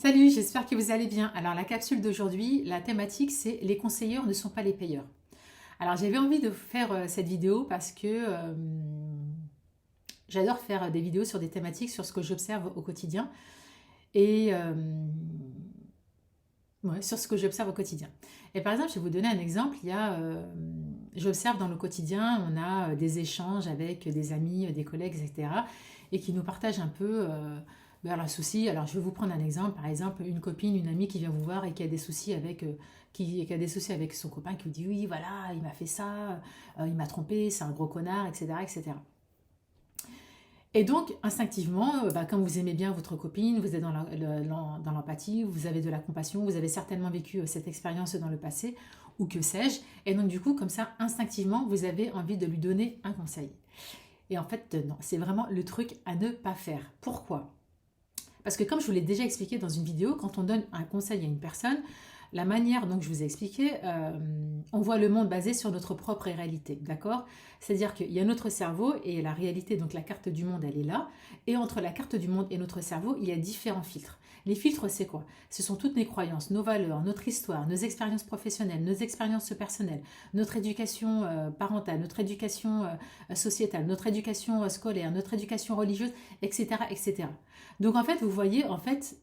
Salut, j'espère que vous allez bien. Alors la capsule d'aujourd'hui, la thématique c'est les conseilleurs ne sont pas les payeurs. Alors j'avais envie de faire cette vidéo parce que j'adore faire des vidéos sur des thématiques, sur ce que j'observe au quotidien et ouais, sur ce que j'observe au quotidien. Et par exemple, je vais vous donner un exemple. J'observe dans le quotidien, on a des échanges avec des amis, des collègues, etc. et qui nous partagent un peu leurs soucis. Alors, je vais vous prendre un exemple. Par exemple, une copine, une amie qui vient vous voir et qui a des soucis avec, qui a des soucis avec son copain, qui vous dit oui, voilà, il m'a fait ça, il m'a trompé, c'est un gros connard, etc., etc. Et donc, instinctivement, comme vous aimez bien votre copine, vous êtes dans l'empathie, vous avez de la compassion, vous avez certainement vécu cette expérience dans le passé, ou que sais-je. Et donc, du coup, comme ça, instinctivement, vous avez envie de lui donner un conseil. Et en fait, non, c'est vraiment le truc à ne pas faire. Pourquoi? Parce que comme je vous l'ai déjà expliqué dans une vidéo, quand on donne un conseil à une personne, la manière dont je vous ai expliqué, on voit le monde basé sur notre propre réalité, d'accord? C'est-à-dire qu'il y a notre cerveau et la réalité, donc la carte du monde, elle est là. Et entre la carte du monde et notre cerveau, il y a différents filtres. Les filtres, c'est quoi? Ce sont toutes nos croyances, nos valeurs, notre histoire, nos expériences professionnelles, nos expériences personnelles, notre éducation parentale, notre éducation sociétale, notre éducation scolaire, notre éducation religieuse, etc., etc. Donc en fait, vous voyez en fait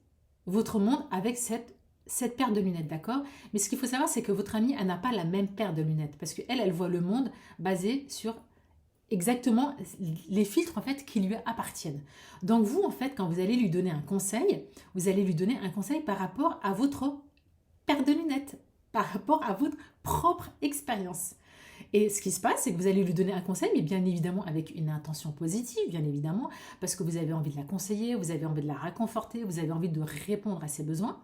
votre monde avec cette paire de lunettes, d'accord? Mais ce qu'il faut savoir, c'est que votre amie, elle n'a pas la même paire de lunettes, parce qu'elle, elle voit le monde basé sur exactement les filtres en fait qui lui appartiennent. Donc vous, en fait, quand vous allez lui donner un conseil, vous allez lui donner un conseil par rapport à votre paire de lunettes, par rapport à votre propre expérience. Et ce qui se passe, c'est que vous allez lui donner un conseil, mais bien évidemment avec une intention positive, bien évidemment, parce que vous avez envie de la conseiller, vous avez envie de la réconforter, vous avez envie de répondre à ses besoins.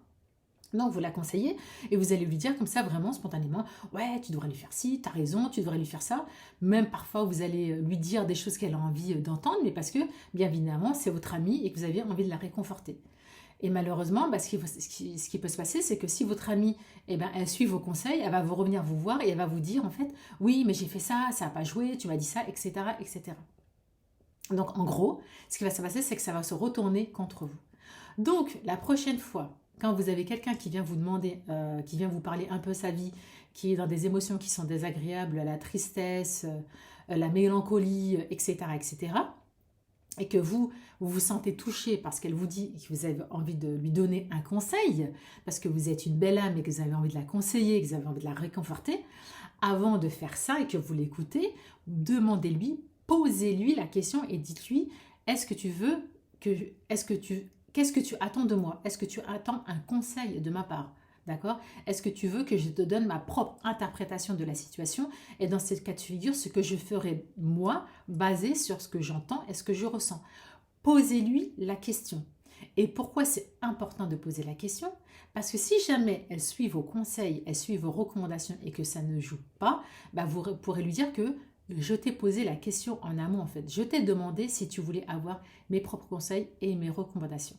Donc vous la conseillez et vous allez lui dire comme ça vraiment spontanément, ouais, tu devrais lui faire ci, tu as raison, tu devrais lui faire ça. Même parfois vous allez lui dire des choses qu'elle a envie d'entendre, mais parce que bien évidemment c'est votre amie et que vous avez envie de la réconforter. Et malheureusement, ce qui peut se passer, c'est que si votre amie, elle suit vos conseils, elle va vous revenir vous voir et elle va vous dire en fait, oui, mais j'ai fait ça, ça n'a pas joué, tu m'as dit ça, etc., etc. Donc en gros, ce qui va se passer, c'est que ça va se retourner contre vous. Donc la prochaine fois, quand vous avez quelqu'un qui vient vous demander, qui vient vous parler un peu sa vie, qui est dans des émotions qui sont désagréables, la tristesse, la mélancolie, etc., etc., et que vous vous sentez touché parce qu'elle vous dit que vous avez envie de lui donner un conseil, parce que vous êtes une belle âme et que vous avez envie de la conseiller, que vous avez envie de la réconforter, avant de faire ça et que vous l'écoutez, demandez-lui, posez-lui la question et dites-lui, est-ce que tu veux que, qu'est-ce que tu attends de moi? Est-ce que tu attends un conseil de ma part? D'accord? Est-ce que tu veux que je te donne ma propre interprétation de la situation? Et dans ce cas de figure, ce que je ferai moi, basé sur ce que j'entends et ce que je ressens. Posez-lui la question. Et pourquoi c'est important de poser la question? Parce que si jamais elle suit vos conseils, elle suit vos recommandations et que ça ne joue pas, vous pourrez lui dire que je t'ai posé la question en amont en fait. Je t'ai demandé si tu voulais avoir mes propres conseils et mes recommandations.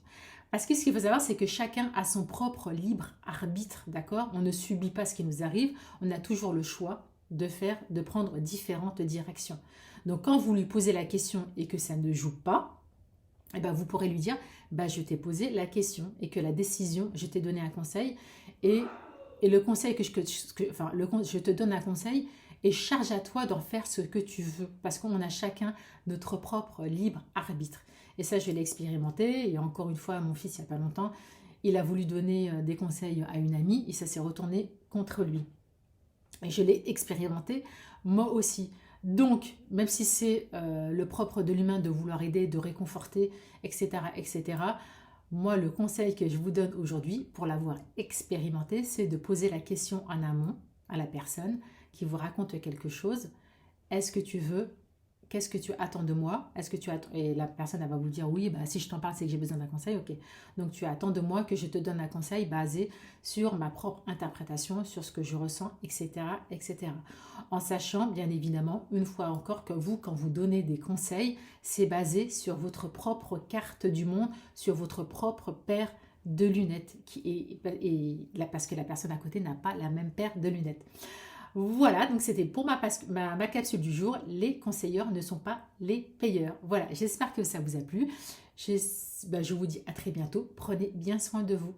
Parce que ce qu'il faut savoir, c'est que chacun a son propre libre arbitre, d'accord? On ne subit pas ce qui nous arrive, on a toujours le choix de prendre différentes directions. Donc quand vous lui posez la question et que ça ne joue pas, vous pourrez lui dire, je t'ai posé la question et que la décision, je t'ai donné un conseil et le conseil je te donne un conseil et charge à toi d'en faire ce que tu veux parce qu'on a chacun notre propre libre arbitre. Et ça, je l'ai expérimenté et encore une fois, mon fils, il n'y a pas longtemps, il a voulu donner des conseils à une amie et ça s'est retourné contre lui. Et je l'ai expérimenté moi aussi. Donc, même si c'est le propre de l'humain de vouloir aider, de réconforter, etc., etc., moi, le conseil que je vous donne aujourd'hui, pour l'avoir expérimenté, c'est de poser la question en amont à la personne qui vous raconte quelque chose. Est-ce que tu veux? Qu'est-ce que tu attends de moi? Est-ce que tu attends? Et la personne, elle va vous dire oui, si je t'en parle, c'est que j'ai besoin d'un conseil. Ok. Donc, tu attends de moi que je te donne un conseil basé sur ma propre interprétation, sur ce que je ressens, etc., etc. En sachant, bien évidemment, une fois encore, que vous, quand vous donnez des conseils, c'est basé sur votre propre carte du monde, sur votre propre paire de lunettes, parce que la personne à côté n'a pas la même paire de lunettes. Voilà, donc c'était pour ma capsule du jour. Les conseilleurs ne sont pas les payeurs. Voilà, j'espère que ça vous a plu. Je vous dis à très bientôt. Prenez bien soin de vous.